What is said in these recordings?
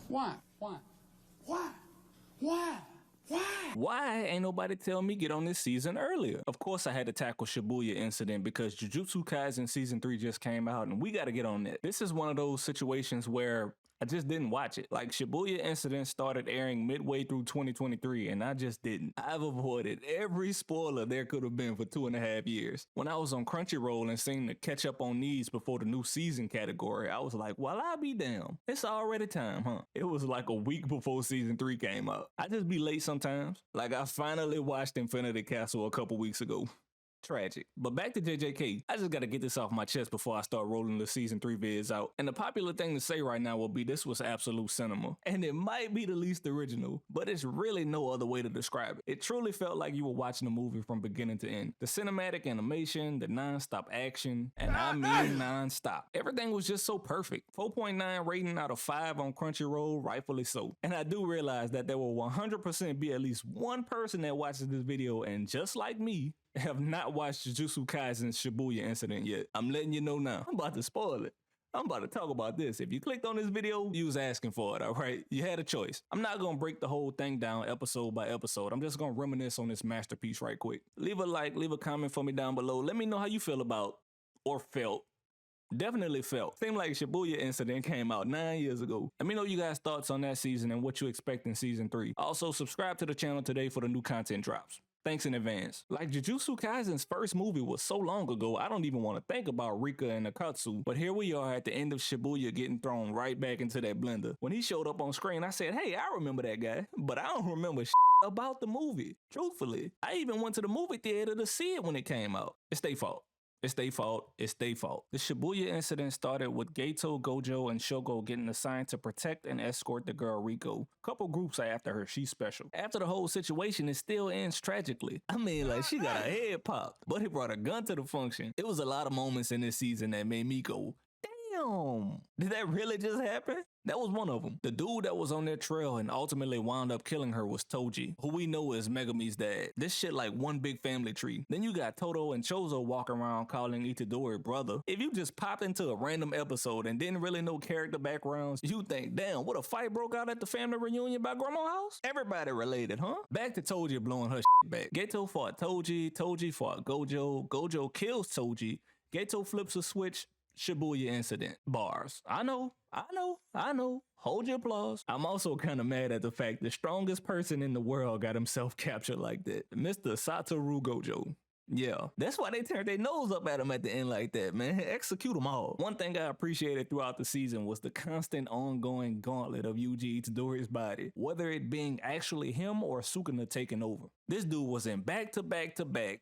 Why? Why? Why? Why? Why? Why ain't nobody tell me get on this season earlier? Of course I had to tackle Shibuya Incident because Jujutsu Kaisen Season 3 just came out and we gotta get on that. This is one of those situations where I just didn't watch it. Like, Shibuya Incident started airing midway through 2023 and I just didn't. I've avoided every spoiler there could have been for 2.5 years. When I was on Crunchyroll and seen the catch up on these before the new season category, I was like, well, I'll be damned. It's already time, huh? It was like a week before Season 3 came out. I just be late sometimes. Like, I finally watched Infinity Castle a couple weeks ago. Tragic. But back to JJK, I just gotta get this off my chest before I start rolling the Season 3 vids out. And the popular thing to say right now will be this was absolute cinema. And it might be the least original, but it's really no other way to describe it. It truly felt like you were watching a movie from beginning to end. The cinematic animation, the non-stop action, and I mean non-stop. Everything was just so perfect. 4.9 rating out of 5 on Crunchyroll, rightfully so. And I do realize that there will 100% be at least one person that watches this video and just like me, have not watched Jujutsu Kaisen Shibuya Incident yet. I'm letting you know now. I'm about to spoil it. I'm about to talk about this. If you clicked on this video, you was asking for it, all right? You had a choice. I'm not gonna break the whole thing down episode by episode. I'm just gonna reminisce on this masterpiece right quick. Leave a like, leave a comment for me down below. Let me know how you feel about or felt. Definitely felt. Seemed like Shibuya Incident came out 9 years ago. Let me know you guys' thoughts on that season and what you expect in Season 3. Also, subscribe to the channel today for the new content drops. Thanks in advance. Like, Jujutsu Kaisen's first movie was so long ago, I don't even want to think about Rika and Akatsu, but here we are at the end of Shibuya getting thrown right back into that blender. When he showed up on screen, I said, hey, I remember that guy, but I don't remember about the movie. Truthfully, I even went to the movie theater to see it when it came out. It's their fault. It's their fault. It's their fault. The Shibuya incident started with Geto, Gojo, and Shogo getting assigned to protect and escort the girl Riko. Couple groups are after her. She's special. After the whole situation, it still ends tragically. I mean, like, she got her head popped, but he brought a gun to the function. It was a lot of moments in this season that made me go, damn, did that really just happen? That was one of them. The dude that was on their trail and ultimately wound up killing her was Toji, who we know is Megami's dad. This shit like one big family tree. Then you got Todo and Chozo walking around calling Itadori brother. If you just popped into a random episode and didn't really know character backgrounds, you think, damn, what a fight broke out at the family reunion by Grandma's house? Everybody related, huh? Back to Toji blowing her shit back. Geto fought Toji, Toji fought Gojo, Gojo kills Toji, Geto flips a switch, Shibuya incident. Bars. I know. Hold your applause. I'm also kind of mad at the fact the strongest person in the world got himself captured like that. Mr. Satoru Gojo. Yeah, that's why they turned their nose up at him at the end like that, man. Execute them all. One thing I appreciated throughout the season was the constant ongoing gauntlet of Yuji Itadori's body, whether it being actually him or Sukuna taking over. This dude was in back-to-back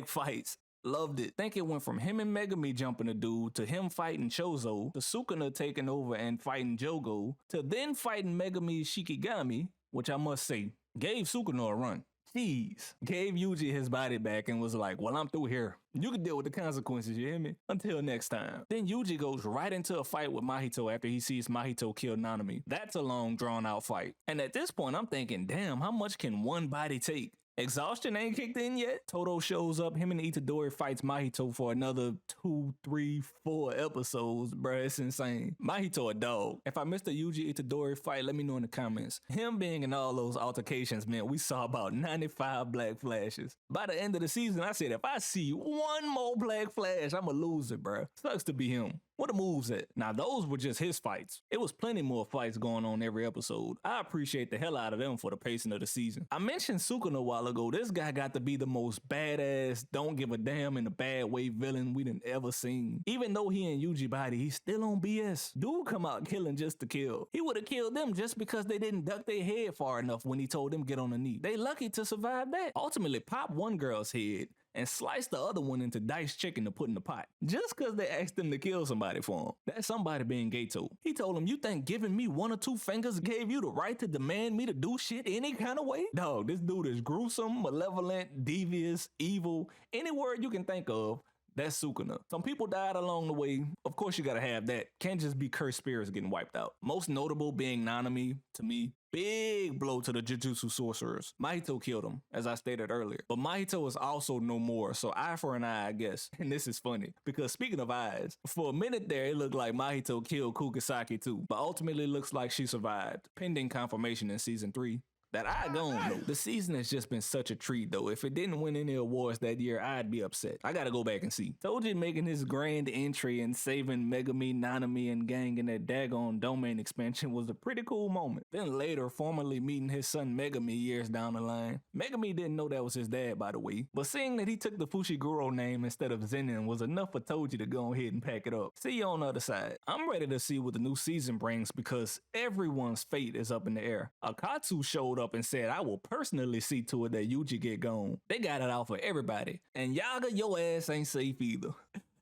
fights. Loved it. Think it went from him and Megami jumping a dude to him fighting Chozo, to Sukuna taking over and fighting Jogo, to then fighting Megami's Shikigami, which I must say, gave Sukuna a run. Jeez. Gave Yuji his body back and was like, well, I'm through here. You can deal with the consequences, you hear me? Until next time. Then Yuji goes right into a fight with Mahito after he sees Mahito kill Nanami. That's a long, drawn-out fight. And at this point, I'm thinking, damn, how much can one body take? Exhaustion ain't kicked in yet. Todo shows up, him and Itadori fights Mahito for another 2, 3, 4 episodes, bruh, it's insane. Mahito a dog. If I missed a Yuji Itadori fight, let me know in the comments. Him being in all those altercations meant we saw about 95 black flashes. By the end of the season, I said, if I see one more black flash, I'ma lose it, bruh. Sucks to be him. What the moves at? Now those were just his fights. It was plenty more fights going on every episode. I appreciate the hell out of them for the pacing of the season. I mentioned Sukuna a while ago. This guy got to be the most badass, don't give a damn in a bad way villain we done ever seen. Even though he in Yuji body, he's still on BS. Dude come out killing just to kill. He would have killed them just because they didn't duck their head far enough when he told them get on the knee. They lucky to survive that. Ultimately pop one girl's head and slice the other one into diced chicken to put in the pot. Just cause they asked him to kill somebody for him. That somebody being Geto. He told him, you think giving me 1 or 2 fingers gave you the right to demand me to do shit any kind of way? Dog, this dude is gruesome, malevolent, devious, evil, any word you can think of. That's Sukuna. Some people died along the way. Of course you gotta have that. Can't just be cursed spirits getting wiped out. Most notable being Nanami, to me. Big blow to the Jujutsu sorcerers. Mahito killed him, as I stated earlier. But Mahito is also no more, so eye for an eye, I guess. And this is funny, because speaking of eyes, for a minute there, it looked like Mahito killed Kugisaki too, but ultimately looks like she survived, pending confirmation in season 3. That I don't know. The season has just been such a treat though. If it didn't win any awards that year, I'd be upset. I gotta go back and see. Toji making his grand entry and saving Megami, Nanami, and gang in that daggone domain expansion was a pretty cool moment. Then later, formally meeting his son Megami years down the line. Megami didn't know that was his dad, by the way. But seeing that he took the Fushiguro name instead of Zenin was enough for Toji to go ahead and pack it up. See you on the other side. I'm ready to see what the new season brings because everyone's fate is up in the air. Akatsu showed up and said, I will personally see to it that Yuji get gone. They got it out for everybody. And Yaga, your ass ain't safe either.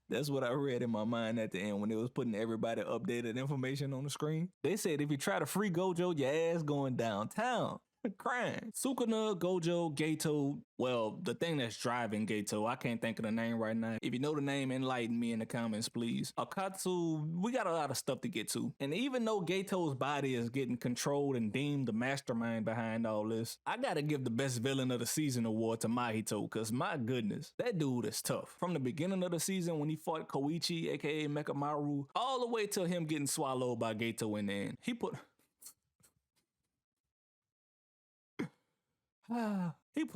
That's what I read in my mind at the end when they was putting everybody updated information on the screen. They said if you try to free Gojo, your ass going downtown. Crying. Sukuna, Gojo, Gato, well, the thing that's driving Gato, I can't think of the name right now. If you know the name, enlighten me in the comments, please. Akatsu, we got a lot of stuff to get to. And even though Gato's body is getting controlled and deemed the mastermind behind all this, I gotta give the best villain of the season award to Mahito, because my goodness, that dude is tough. From the beginning of the season when he fought Koichi, aka Mekamaru, all the way till him getting swallowed by Gato in the end. He put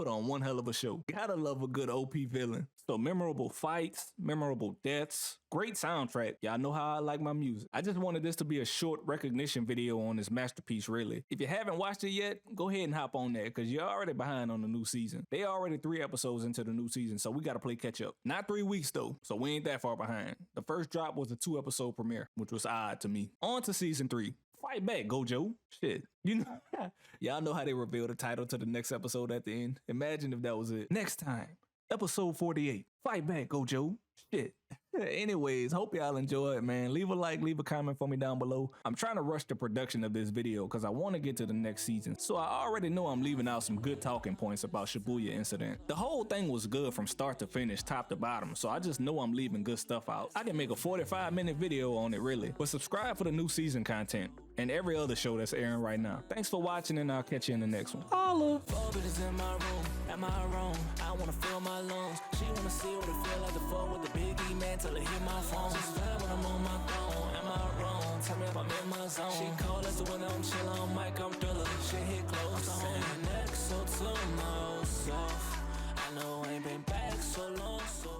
on one hell of a show. Gotta love a good OP villain. So memorable fights, memorable deaths, great soundtrack. Y'all know how I like my music. I just wanted this to be a short recognition video on this masterpiece, really. If you haven't watched it yet, go ahead and hop on there because you're already behind on the new season. They already 3 episodes into the new season, so we gotta play catch up. Not 3 weeks though, so we ain't that far behind. The first drop was a 2-episode premiere, which was odd to me. On to season 3. Fight back, Gojo. Shit. You know, y'all know how they reveal the title to the next episode at the end. Imagine if that was it. Next time, episode 48. Fight back, Gojo. Shit. Anyways, hope y'all enjoy it, man. Leave a like, leave a comment for me down below. I'm trying to rush the production of this video because I want to get to the next season. So I already know I'm leaving out some good talking points about Shibuya Incident. The whole thing was good from start to finish, top to bottom. So I just know I'm leaving good stuff out. I can make a 45-minute video on it, really. But subscribe for the new season content and every other show that's airing right now. Thanks for watching, and I'll catch you in the next one. Holla! I wanna feel my lungs. She wanna see what it feel like to fuck with the biggie man till I hit my phone. She's fine when I'm on my phone. Am I wrong? Tell me if I'm in my zone. She call us when I'm chillin' on mic, I'm thriller. She hit close to home. Next so to my soft. I know I ain't been back so long, so